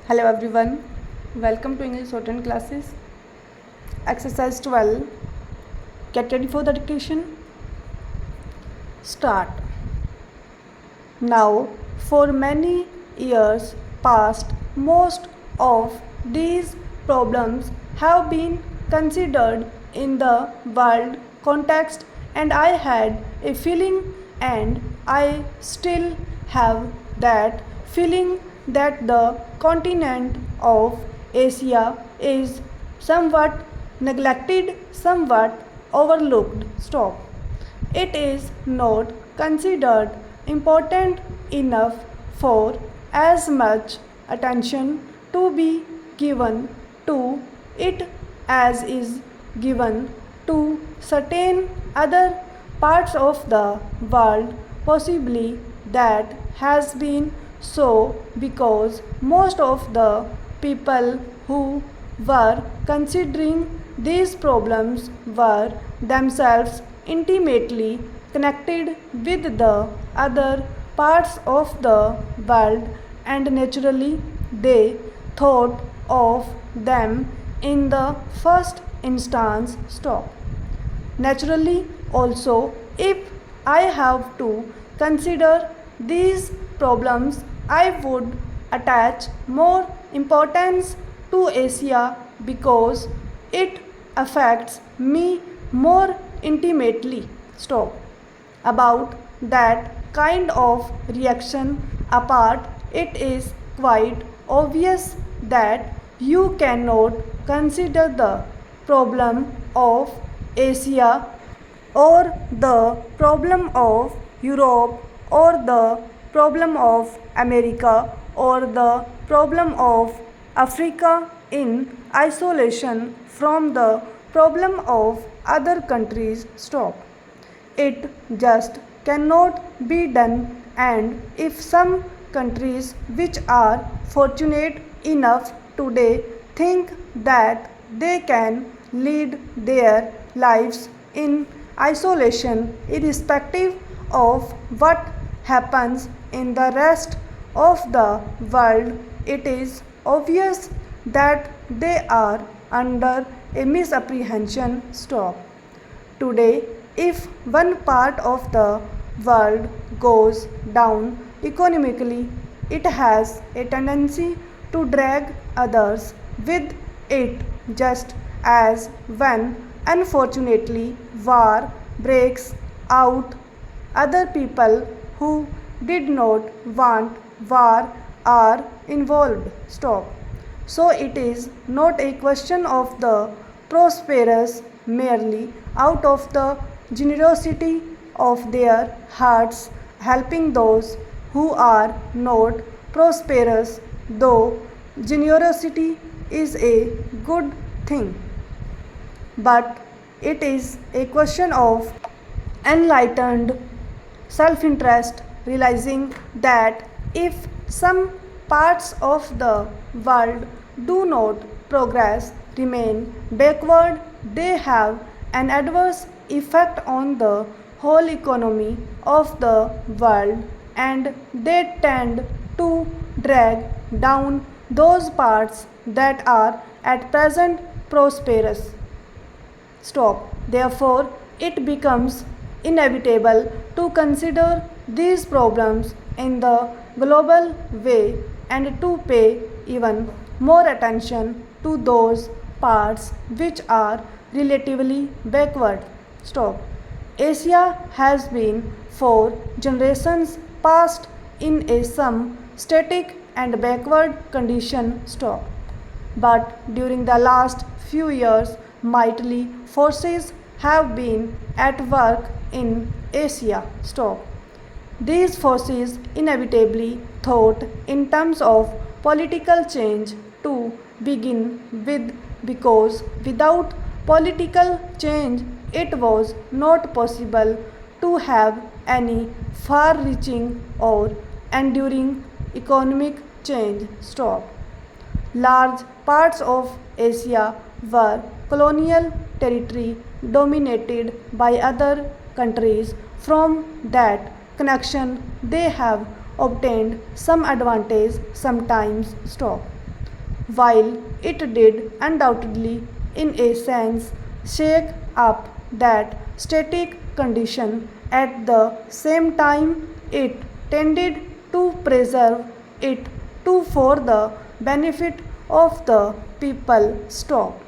Hello everyone, welcome to English Shorthand classes. Exercise 12. Get ready for the dictation. Start. Now, for many years past, most of these problems have been considered in the world context, and I had a feeling, and I still have that feeling, that the continent of Asia is somewhat neglected, somewhat overlooked. Stop. It is not considered important enough for as much attention to be given to it as is given to certain other parts of the world. Possibly that has been so because most of the people who were considering these problems were themselves intimately connected with the other parts of the world, and naturally they thought of them in the first instance. Stop. Naturally, also, if I have to consider these problems, I would attach more importance to Asia because it affects me more intimately. Stop. About that kind of reaction apart, it is quite obvious that you cannot consider the problem of Asia or the problem of Europe or the problem of America or the problem of Africa in isolation from the problem of other countries. Stop. It just cannot be done, and if some countries which are fortunate enough today think that they can lead their lives in isolation irrespective of what happens in the rest of the world, it is obvious that they are under a misapprehension. Stop. Today, if one part of the world goes down economically, it has a tendency to drag others with it, just as when unfortunately war breaks out, other people who did not want war are involved. Stop. So it is not a question of the prosperous merely out of the generosity of their hearts helping those who are not prosperous, though generosity is a good thing. But it is a question of enlightened self interest, realizing that if some parts of the world do not progress, remain backward, they have an adverse effect on the whole economy of the world, and they tend to drag down those parts that are at present prosperous. Stop. Therefore, it becomes inevitable to consider these problems in the global way and to pay even more attention to those parts which are relatively backward. Stop. Asia has been for generations past in a some static and backward condition. Stop. But during the last few years, mighty forces have been at work in Asia. Stop. These forces inevitably thought in terms of political change to begin with, because without political change it was not possible to have any far reaching or enduring economic change. Stop. Large parts of Asia were colonial territory dominated by other countries. From that connection, they have obtained some advantage, sometimes. Stop. while it did undoubtedly, in a sense, shake up that static condition, at the same time it tended to preserve it too for the benefit of the people. Stop.